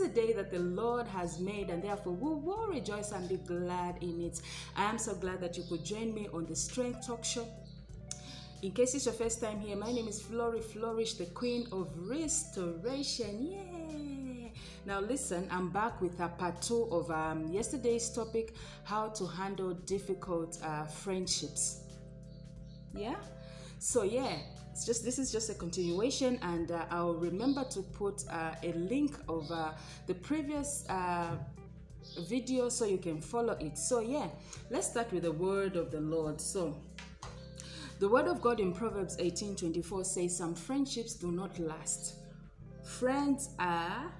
a day that the Lord has made, and therefore we will rejoice and be glad in it. I am so glad that you could join me on the Strength Talk Show. In case it's your first time here, my name is Florie-Flourish, the Queen of Restoration. Yay! Now listen, I'm back with a part 2 of yesterday's topic, how to handle difficult friendships. Yeah? So yeah, this is just a continuation, and I'll remember to put a link of the previous video so you can follow it. So yeah, let's start with the word of the Lord. So the word of God in Proverbs 18:24 says, some friendships do not last. Friends are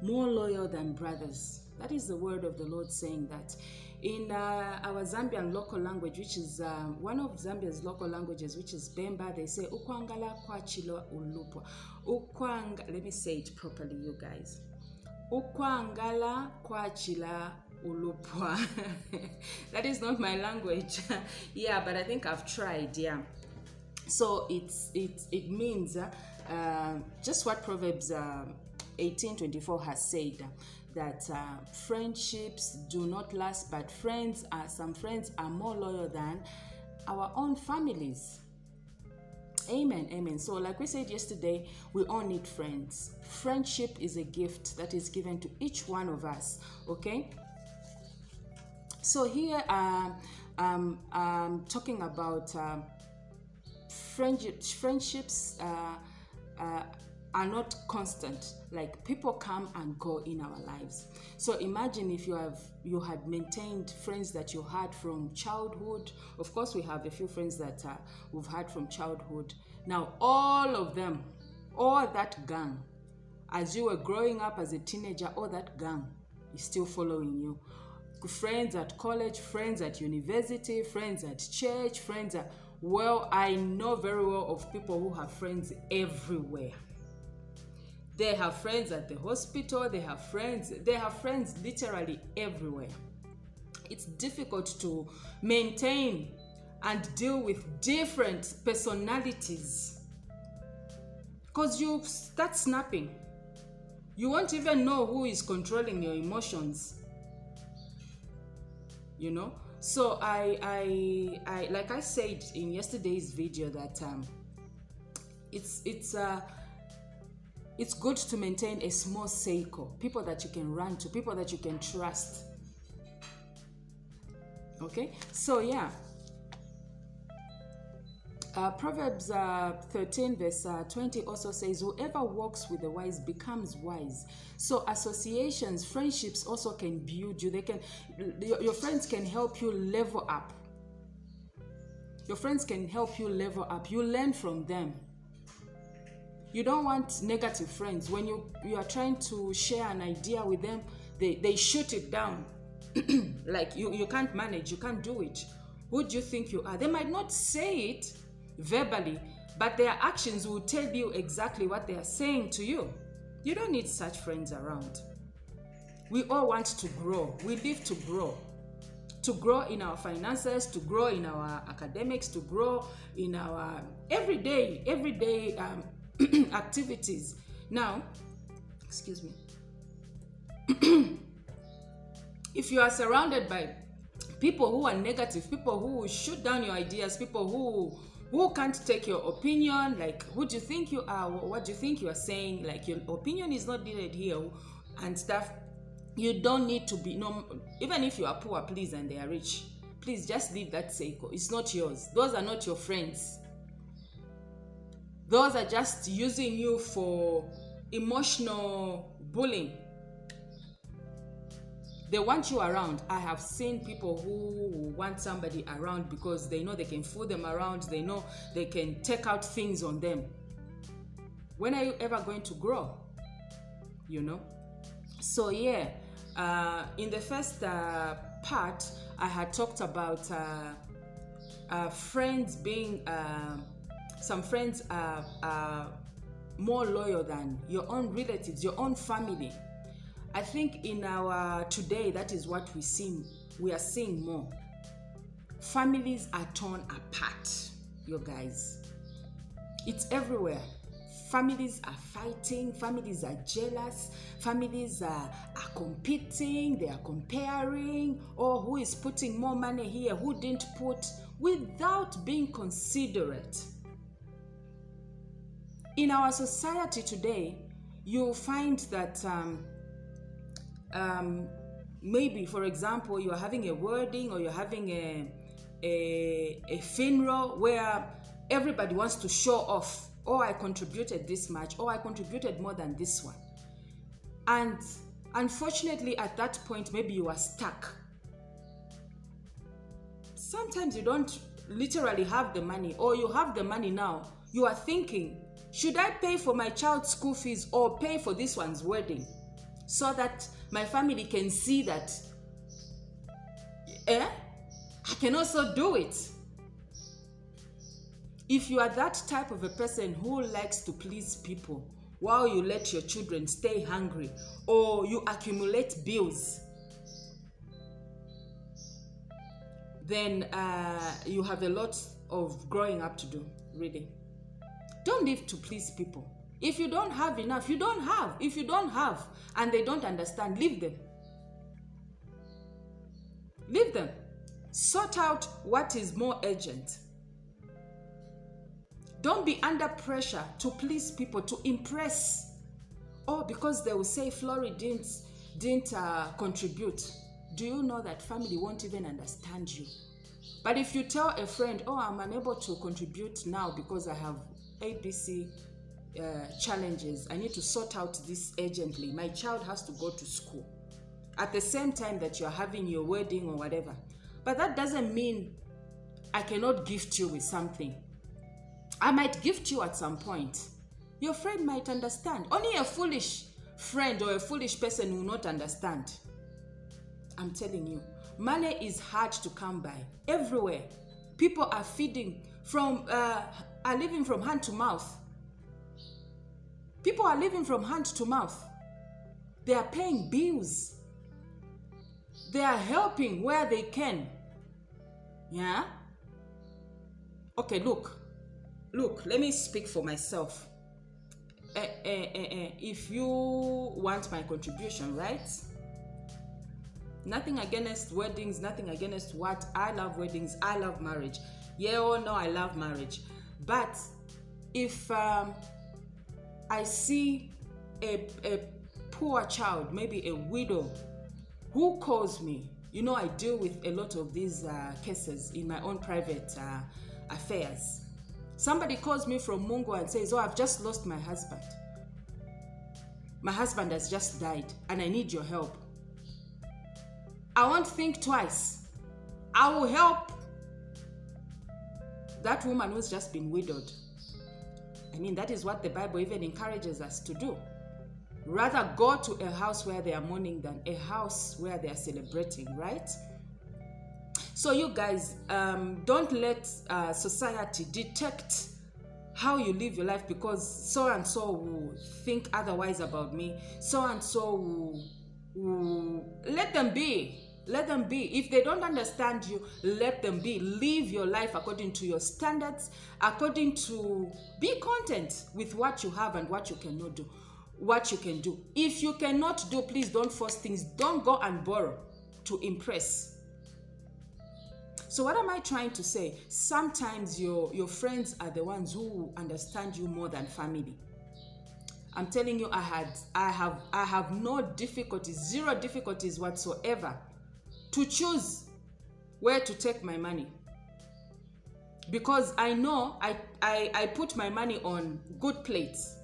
more loyal than brothers. That is the word of the Lord saying that. In our Zambian local language, which is one of Zambia's local languages, which is Bemba, they say ukwangala kwachilo ulupwa. Let me say it properly, you guys. Ukwangala kwachila ulupwa. That is not my language. Yeah, but I think I've tried. Yeah. So it means just what Proverbs 18:24 has said, that friendships do not last, but some friends are more loyal than our own families. Amen, amen. So like we said yesterday, we all need friends. Friendship is a gift that is given to each one of us, okay? So here I'm talking about friendships are not constant. Like, people come and go in our lives. So imagine if you had maintained friends that you had from childhood. Of course, we have a few friends that we've had from childhood. Now, all of them, all that gang, as you were growing up as a teenager, all that gang is still following you. Friends at college, friends at university, friends at church, well, I know very well of people who have friends everywhere. They have friends at the hospital, they have friends literally everywhere. It's difficult to maintain and deal with different personalities, because you start snapping. You won't even know who is controlling your emotions, you know. So I like I said in yesterday's video, that it's good to maintain a small circle, people that you can run to, people that you can trust. Okay, so yeah, Proverbs 13 verse 20 also says, whoever walks with the wise becomes wise. So associations, friendships also can build you. Your friends can help you level up. Your friends can help you level up. You learn from them. You don't want negative friends. When you are trying to share an idea with them, they shoot it down. Like you can't manage, you can't do it. Who do you think you are? They might not say it verbally, but their actions will tell you exactly what they are saying to you. You don't need such friends around. We all want to grow. We live to grow. To grow in our finances, to grow in our academics, to grow in our everyday activities. Now, excuse me. If you are surrounded by people who are negative, people who will shoot down your ideas, people who can't take your opinion, like, who do you think you are? What do you think you are saying? Like, your opinion is not needed here and stuff. You don't need to be, no, even if you are poor, please, and they are rich, please just leave that circle. It's not yours. Those are not your friends. Those are just using you for emotional bullying. They want you around. I have seen people who want somebody around because they know they can fool them around. They know they can take out things on them. When are you ever going to grow? You know? So yeah, in the first part, I had talked about friends being... some friends are more loyal than your own relatives, your own family. I think in our today, that is what we are seeing more. Families are torn apart, you guys. It's everywhere. Families are fighting, families are jealous, families are competing, they are comparing, or who is putting more money here, who didn't put, without being considerate. In our society today, you'll find that maybe, for example, you're having a wedding or you're having a funeral where everybody wants to show off. Oh, I contributed this much. Oh, I contributed more than this one. And unfortunately, at that point, maybe you are stuck. Sometimes you don't literally have the money, or you have the money now. You are thinking, should I pay for my child's school fees or pay for this one's wedding so that my family can see that I can also do it? If you are that type of a person who likes to please people while you let your children stay hungry, or you accumulate bills, then you have a lot of growing up to do, really. Don't live to please people. If you don't have enough, you don't have. If you don't have and they don't understand, leave them. Leave them. Sort out what is more urgent. Don't be under pressure to please people, to impress. Oh, because they will say Florie didn't contribute. Do you know that family won't even understand you? But if you tell a friend, oh, I'm unable to contribute now because I have ABC challenges, I need to sort out this urgently. My child has to go to school at the same time that you're having your wedding or whatever. But that doesn't mean I cannot gift you with something. I might gift you at some point. Your friend might understand. Only a foolish friend or a foolish person will not understand. I'm telling you, money is hard to come by. Everywhere, people are are living from hand to mouth. People are living from hand to mouth. They are paying bills. They are helping where they can. Yeah? Okay, look, let me speak for myself. If you want my contribution, right? Nothing against weddings, nothing against what. I love weddings, I love marriage. Yeah or no, I love marriage. But if I see a poor child, maybe a widow, who calls me, you know, I deal with a lot of these cases in my own private affairs. Somebody calls me from Mungo and says, oh, I've just lost my husband. My husband has just died and I need your help. I won't think twice. I will help that woman who's just been widowed. I mean, that is what the Bible even encourages us to do. Rather go to a house where they are mourning than a house where they are celebrating, right? So you guys, don't let society detect how you live your life, because so and so will think otherwise about me. So and so will let them be. Let them be. If they don't understand you, let them be. Live your life according to your standards, according to, be content with what you have and what you cannot do, what you can do. If you cannot do, please don't force things. Don't go and borrow to impress. So what am I trying to say? Sometimes your friends are the ones who understand you more than family. I'm telling you, I have no difficulties, zero difficulties whatsoever to choose where to take my money, because I know I put my money on good plates.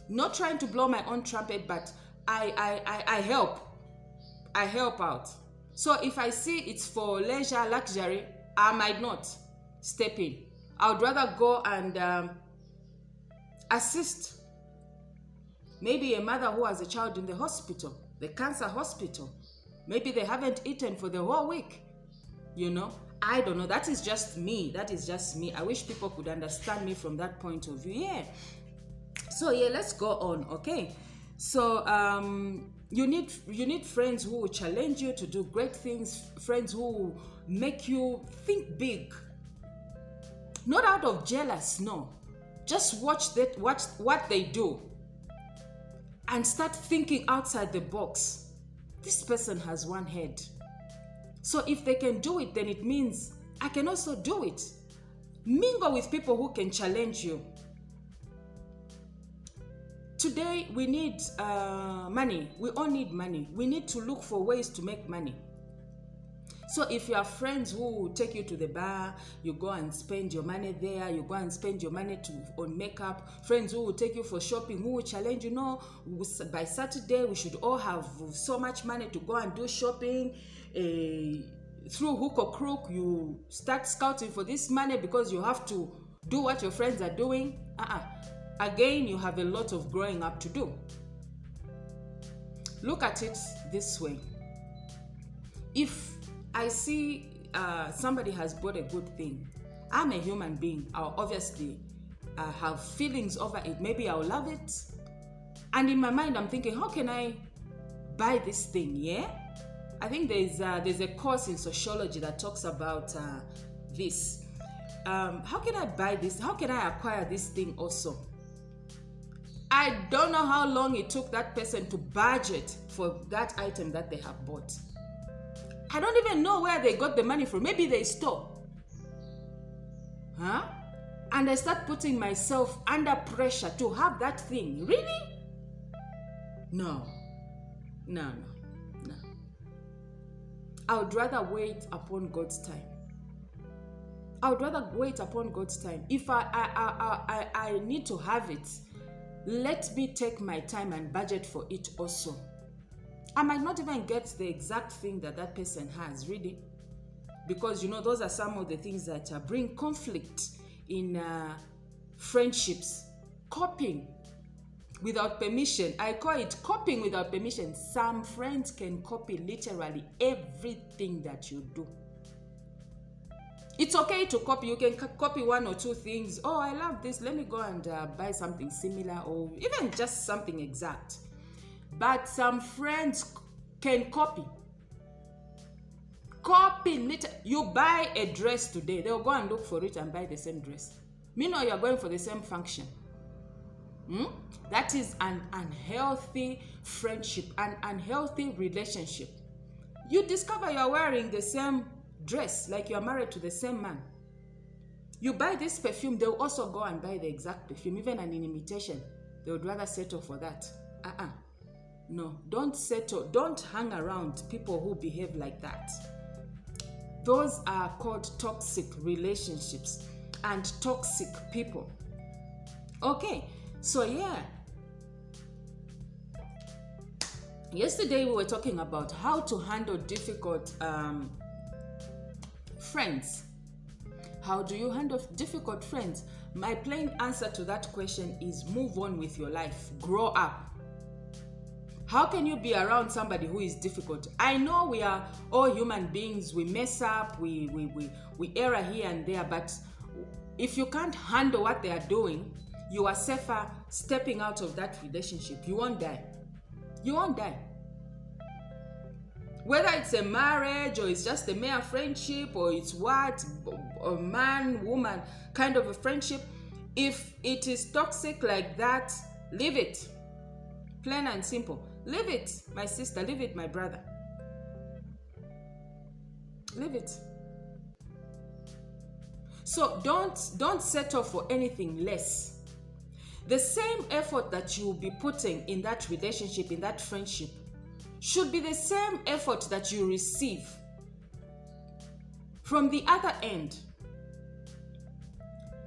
Not trying to blow my own trumpet, but I help out. So if I see it's for leisure, luxury, I might not step in. I would rather go and assist maybe a mother who has a child in the hospital, the cancer hospital. Maybe they haven't eaten for the whole week. You know, I don't know. That is just me. I wish people could understand me from that point of view. Yeah. So yeah, let's go on. Okay. So you need friends who will challenge you to do great things, friends who will make you think big. Not out of jealous, no. Just watch what they do and start thinking outside the box. This person has one head. So if they can do it, then it means I can also do it. Mingle with people who can challenge you. Today, we need money. We all need money. We need to look for ways to make money. So if you have friends who take you to the bar, you go and spend your money there, you go and spend your money on makeup, friends who will take you for shopping, who will challenge you, no, by Saturday we should all have so much money to go and do shopping. Through hook or crook, you start scouting for this money because you have to do what your friends are doing. Again, you have a lot of growing up to do. Look at it this way. If I see somebody has bought a good thing, I'm a human being. I'll obviously have feelings over it. Maybe I'll love it. And in my mind, I'm thinking, how can I buy this thing? Yeah? I think there's a course in sociology that talks about this. How can I buy this? How can I acquire this thing also? I don't know how long it took that person to budget for that item that they have bought. I don't even know where they got the money from. Maybe they stole. And I start putting myself under pressure to have that thing. Really? No. I would rather wait upon God's time. If I need to have it, let me take my time and budget for it also. I might not even get the exact thing that person has, really. Because, those are some of the things that bring conflict in friendships. Copying without permission. I call it copying without permission. Some friends can copy literally everything that you do. It's okay to copy. You can copy one or two things. Oh, I love this. Let me go and buy something similar, or even just something exact. But some friends can copy. You buy a dress today, they'll go and look for it and buy the same dress. Meanwhile, you're going for the same function. That is an unhealthy friendship, an unhealthy relationship. You discover you're wearing the same dress, like you're married to the same man. You buy this perfume, they'll also go and buy the exact perfume, even an imitation. They would rather settle for that. No, don't settle. Don't hang around people who behave like that. Those are called toxic relationships and toxic people. Okay, so yeah. Yesterday we were talking about how to handle difficult friends. How do you handle difficult friends? My plain answer to that question is move on with your life. Grow up. How can you be around somebody who is difficult? I know we are all human beings. We mess up. We err here and there. But if you can't handle what they are doing, you are safer stepping out of that relationship. You won't die. Whether it's a marriage or it's just a mere friendship or it's a man, woman kind of a friendship, if it is toxic like that, leave it. Plain and simple. Leave it, my sister. Leave it, my brother. Leave it. So don't settle for anything less. The same effort that you will be putting in that relationship, in that friendship, should be the same effort that you receive from the other end.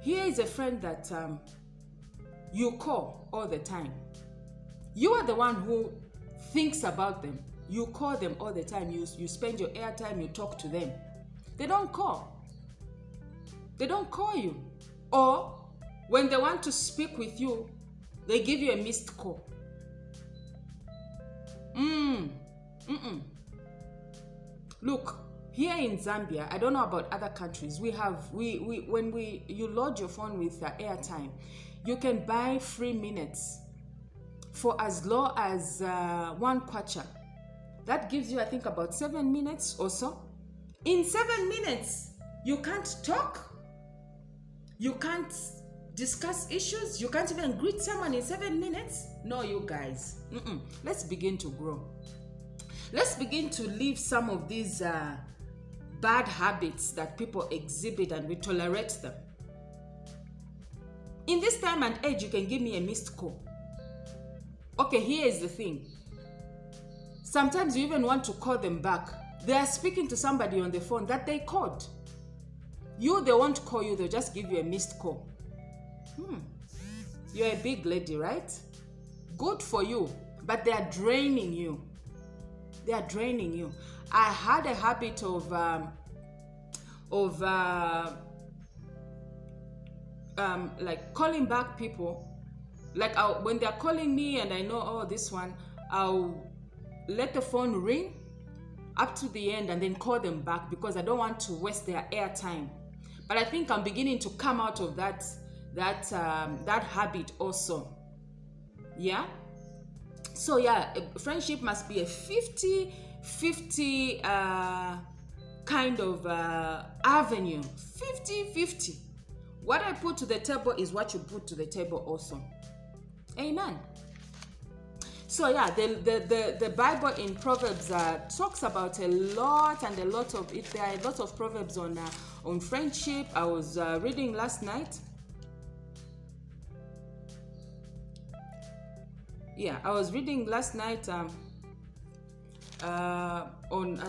Here is a friend that you call all the time. You are the one who thinks about them. You call them all the time. You spend your airtime, you talk to them. They don't call. They don't call you. Or when they want to speak with you, they give you a missed call. Look, here in Zambia, I don't know about other countries, when you load your phone with airtime, you can buy free minutes for as low as 1 kwacha. That gives you, I think, about 7 minutes or so. In 7 minutes, you can't talk, you can't discuss issues. You can't even greet someone in 7 minutes. No, you guys. Let's begin to grow. Let's begin to leave some of these bad habits that people exhibit, and we tolerate them. In this time and age, you can give me a missed call. Okay, here is the thing. Sometimes you even want to call them back. They are speaking to somebody on the phone that they called. They won't call you, they'll just give you a missed call. You're a big lady, right? Good for you, but they are draining you. They are draining you. I had a habit of like calling back people. Like when they're calling me and I know, oh, this one, I'll let the phone ring up to the end and then call them back because I don't want to waste their airtime. But I think I'm beginning to come out of that habit also. Yeah. So yeah, friendship must be a 50-50 kind of avenue. 50-50. What I put to the table is what you put to the table also. Amen. So yeah, the Bible in Proverbs talks about a lot and a lot of it. There are a lot of proverbs on friendship. I was reading last night. Yeah, I was reading last night on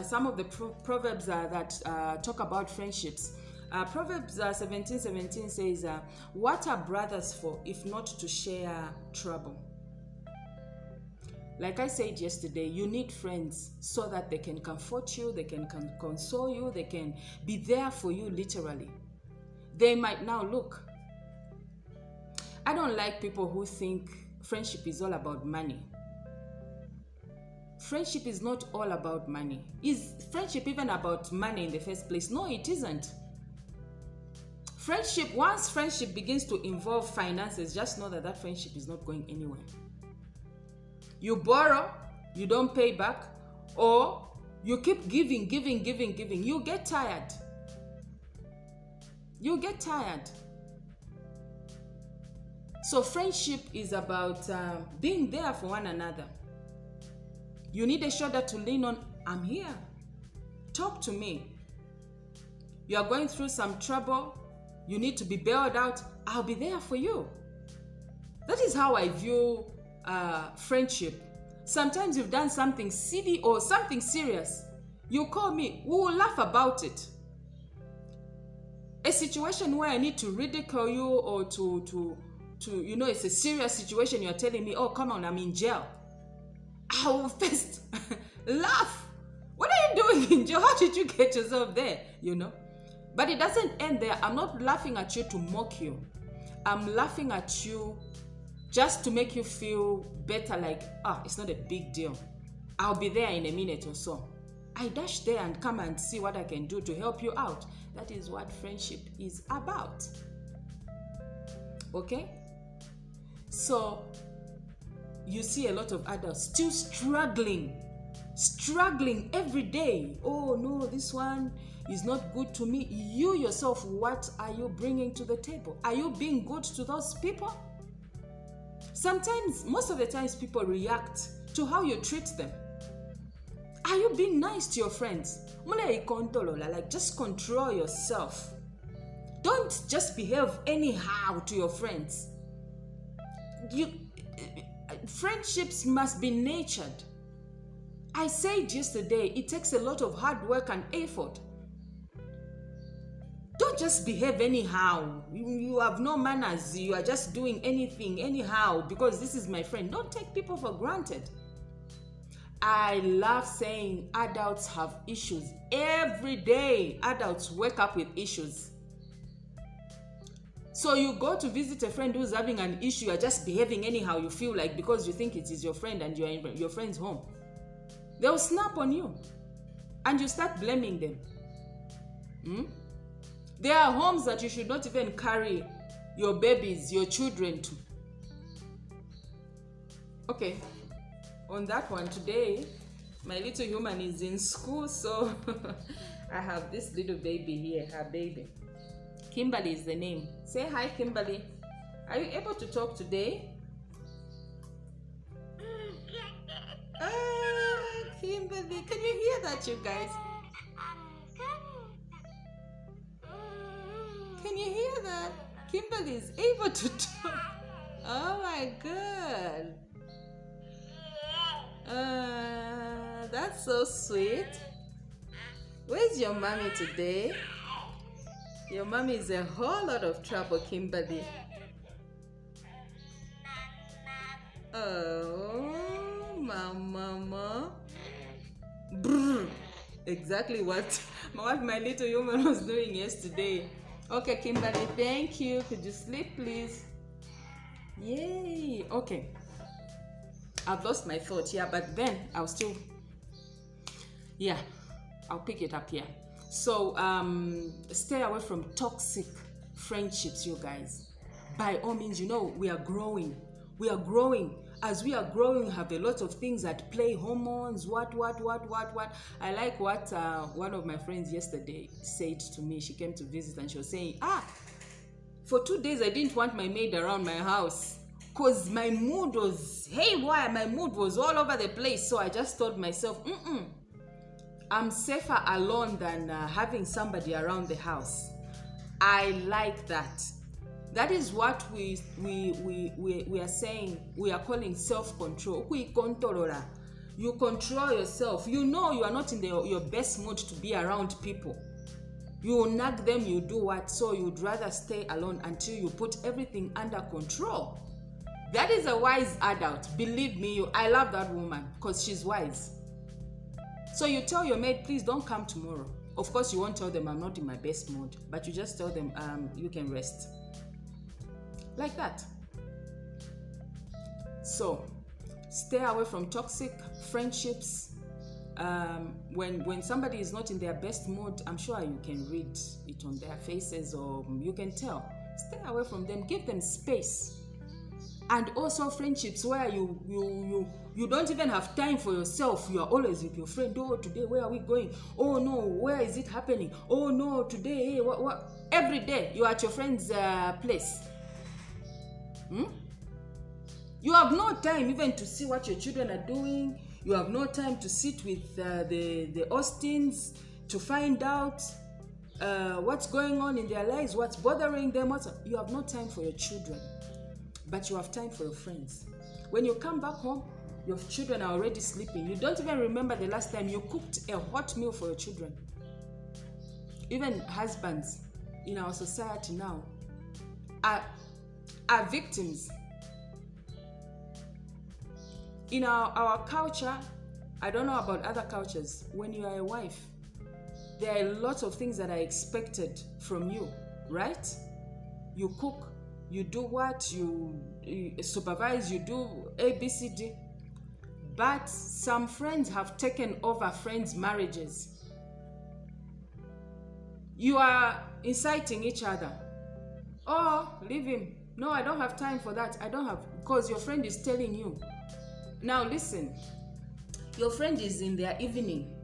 some of the proverbs that talk about friendships. Proverbs 17:17 says, "What are brothers for if not to share trouble?" Like I said yesterday, you need friends so that they can comfort you, they can console you, they can be there for you literally. They might now look. I don't like people who think friendship is all about money. Friendship is not all about money. Is friendship even about money in the first place? No, it isn't. Once friendship begins to involve finances, just know that friendship is not going anywhere. You borrow, you don't pay back, or you keep giving. You get tired. So friendship is about being there for one another. You need a shoulder to lean on. I'm here. Talk to me. You are going through some trouble. You need to be bailed out. I'll be there for you. That is how I view friendship. Sometimes you've done something silly or something serious. You call me. We will laugh about it. A situation where I need to ridicule you or to it's a serious situation. You're telling me, oh, come on, I'm in jail. I will first laugh. What are you doing in jail? How did you get yourself there? But it doesn't end there. I'm not laughing at you to mock you. I'm laughing at you just to make you feel better, like, it's not a big deal. I'll be there in a minute or so. I dash there and come and see what I can do to help you out. That is what friendship is about. Okay? So, you see a lot of adults still struggling every day. Oh no, this one is not good to me. You yourself, what are you bringing to the table? Are you being good to those people? Sometimes, most of the times, people react to how you treat them. Are you being nice to your friends? Like, just control yourself. Don't just behave anyhow to your friends. Friendships must be nurtured. I said yesterday, it takes a lot of hard work and effort. Don't just behave anyhow. You have no manners. You are just doing anything anyhow because this is my friend. Don't take people for granted. I love saying adults have issues. Every day, adults wake up with issues. So you go to visit a friend who's having an issue, you are just behaving anyhow, you feel like, because you think it is your friend and you're in your friend's home. They'll snap on you and you start blaming them. There are homes that you should not even carry your babies, your children to. Okay, on that one today, my little human is in school, so I have this little baby here, her baby. Kimberly is the name. Say hi, Kimberly. Are you able to talk today? Kimberly, can you hear that, you guys? Can you hear that? Kimberly is able to talk. Oh my God. That's so sweet. Where's your mommy today? Your mommy is a whole lot of trouble, Kimberly. Oh, mama. Brr. Exactly what my little human was doing yesterday. Okay, Kimberly, thank you. Could you sleep, please? Yay. Okay. I've lost my thought here, but then I'll still, I'll pick it up here. So, stay away from toxic friendships, you guys. By all means, we are growing. As we are growing, we have a lot of things at play, hormones, what. I like what one of my friends yesterday said to me. She came to visit and she was saying, for 2 days, I didn't want my maid around my house because my mood was haywire. My mood was all over the place. So I just told myself, I'm safer alone than having somebody around the house. I like that. That is what we are saying. We are calling self-control. You control yourself. You know you are not in your best mood to be around people. You nag them, you do what? So you'd rather stay alone until you put everything under control. That is a wise adult. Believe me, I love that woman because she's wise. So you tell your maid, please don't come tomorrow. Of course, you won't tell them I'm not in my best mood, but you just tell them you can rest. Like that. So stay away from toxic friendships. When somebody is not in their best mood, I'm sure you can read it on their faces, or you can tell. Stay away from them. Give them space. And also friendships where you don't even have time for yourself. You are always with your friend. Oh, today where are we going? Oh no, where is it happening? Oh no, today, hey, what? Every day you are at your friend's place. You have no time even to see what your children are doing. You have no time to sit with the Austins to find out what's going on in their lives, what's bothering them. You have no time for your children, but you have time for your friends. When you come back home, your children are already sleeping. You don't even remember the last time you cooked a hot meal for your children. Even husbands in our society now are victims. In our culture, I don't know about other cultures, when you are a wife, there are a lot of things that are expected from you, right? You cook, you do what, you supervise, you do A, B, C, D. But some friends have taken over friends' marriages. You are inciting each other. Oh, leave him. No, I don't have time for that. I don't have, because your friend is telling you. Now listen, your friend is in their evening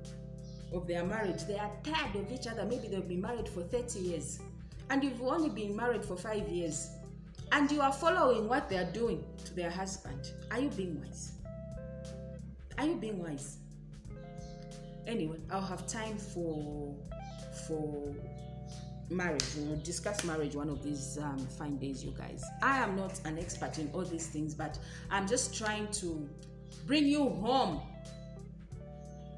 of their marriage. They are tired of each other. Maybe they've been married for 30 years. And you've only been married for 5 years. And you are following what they are doing to their husband. Are you being wise? Are you being wise? Anyway, I'll have time for marriage. We'll discuss marriage one of these fine days, you guys. I am not an expert in all these things, but I'm just trying to bring you home.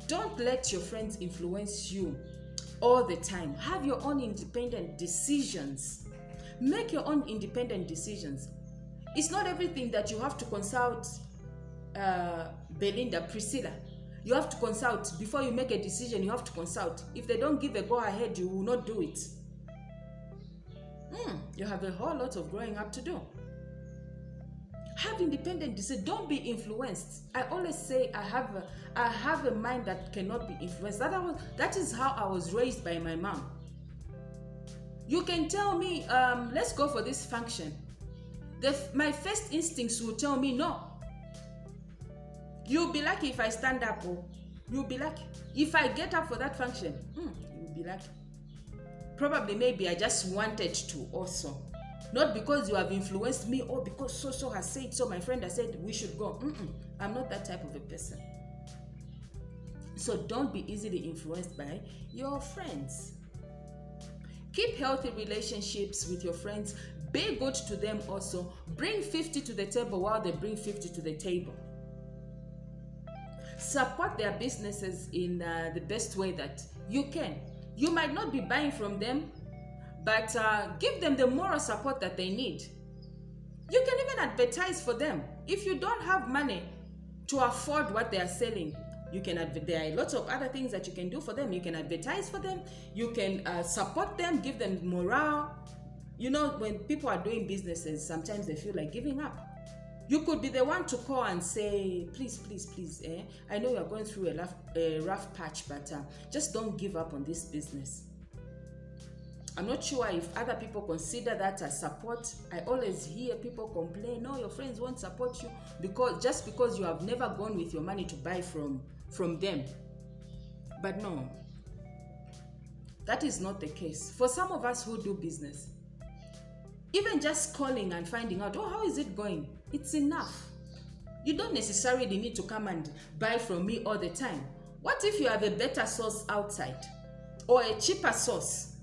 Don't let your friends influence you all the time. Have your own independent decisions. Make your own independent decisions. It's not everything that you have to consult Belinda, Priscilla. You have to consult. Before you make a decision, you have to consult. If they don't give a go-ahead, you will not do it. You have a whole lot of growing up to do. Have independent decision. Don't be influenced. I always say I have a mind that cannot be influenced. That is how I was raised by my mom. You can tell me, let's go for this function. My first instincts will tell me no. You'll be lucky if I stand up. You'll be lucky. If I get up for that function, you'll be lucky. Probably maybe I just wanted to also. Not because you have influenced me or because so has said so, my friend has said we should go. I'm not that type of a person. So don't be easily influenced by your friends. Keep healthy relationships with your friends. Be good to them also. Bring 50 to the table while they bring 50 to the table. Support their businesses in the best way that you can. You might not be buying from them, but give them the moral support that they need. You can even advertise for them. If you don't have money to afford what they are selling, you can there are lots of other things that you can do for them. You can advertise for them. You can support them, give them morale. You know, when people are doing businesses, sometimes they feel like giving up. You could be the one to call and say, please, I know you're going through a rough patch, but just don't give up on this business. I'm not sure if other people consider that as support. I always hear people complain, no, your friends won't support you just because you have never gone with your money to buy from them. But no, that is not the case. For some of us who do business, even just calling and finding out, how is it going? It's enough. You don't necessarily need to come and buy from me all the time. What if you have a better source outside or a cheaper source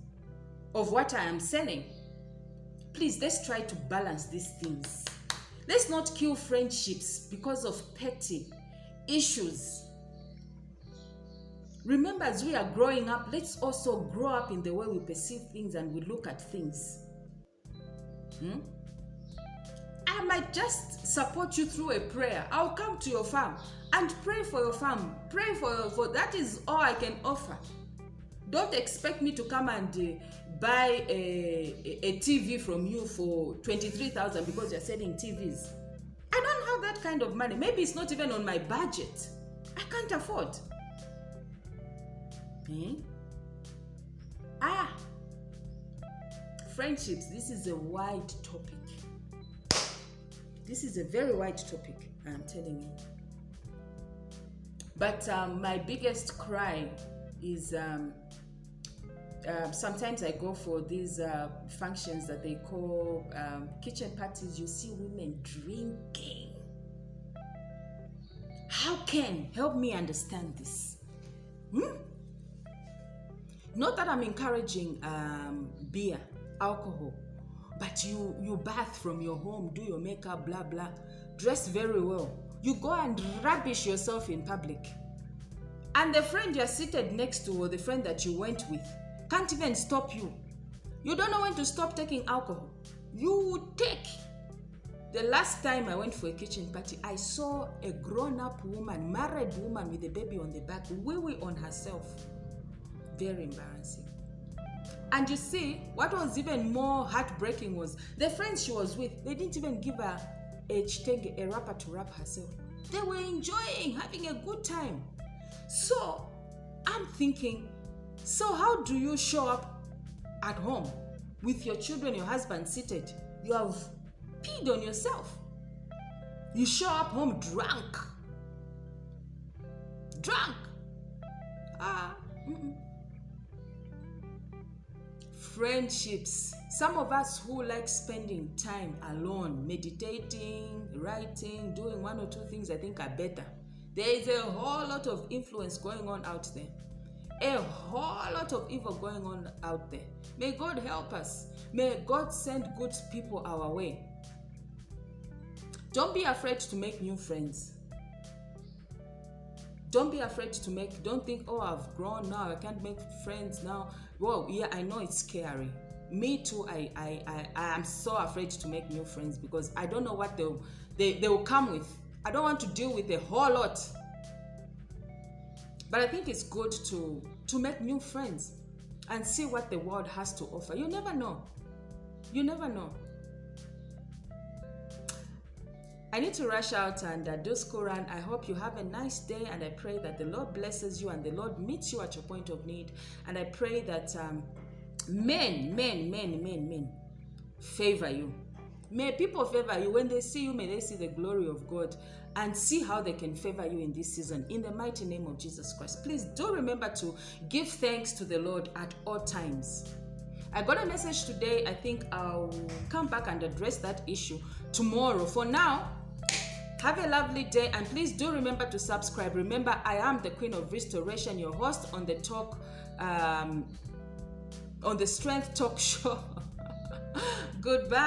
of what I am selling? Please, let's try to balance these things. Let's not kill friendships because of petty issues. Remember, as we are growing up, let's also grow up in the way we perceive things and we look at things. I might just support you through a prayer. I'll come to your farm and pray for your farm. Pray for that is all I can offer. Don't expect me to come and buy a TV from you for 23,000 because you're selling TVs. I don't have that kind of money. Maybe it's not even on my budget. I can't afford. Friendships, this is a wide topic. This is a very wide topic, I'm telling you. But my biggest cry is sometimes I go for these functions that they call kitchen parties. You see women drinking. How can? Help me understand this. Not that I'm encouraging beer, alcohol, but you bath from your home, do your makeup, blah, blah, dress very well. You go and rubbish yourself in public. And the friend you're seated next to or the friend that you went with can't even stop you. You don't know when to stop taking alcohol. You would take. The last time I went for a kitchen party, I saw a grown-up woman, married woman with a baby on the back, wee on herself. Very embarrassing. And you see, what was even more heartbreaking was the friends she was with, they didn't even give her a wrapper to wrap herself. They were enjoying, having a good time. So I'm thinking, so how do you show up at home with your children, your husband seated? You have peed on yourself. You show up home drunk. Friendships. Some of us who like spending time alone, meditating, writing, doing one or two things I think are better. There is a whole lot of influence going on out there. A whole lot of evil going on out there. May God help us. May God send good people our way. Don't be afraid to make new friends. Don't be afraid don't think, I've grown now, I can't make friends now. Well, yeah, I know it's scary. Me too, I am so afraid to make new friends because I don't know what they will come with. I don't want to deal with a whole lot. But I think it's good to make new friends and see what the world has to offer. You never know. I need to rush out and do school run. I hope you have a nice day, and I pray that the Lord blesses you and the Lord meets you at your point of need. And I pray that men favor you. May people favor you. When they see you, may they see the glory of God and see how they can favor you in this season. In the mighty name of Jesus Christ. Please do remember to give thanks to the Lord at all times. I got a message today. I think I'll come back and address that issue tomorrow. For now, have a lovely day, and please do remember to subscribe. Remember, I am the Queen of Restoration, your host on the on the Strength Talk Show. Goodbye.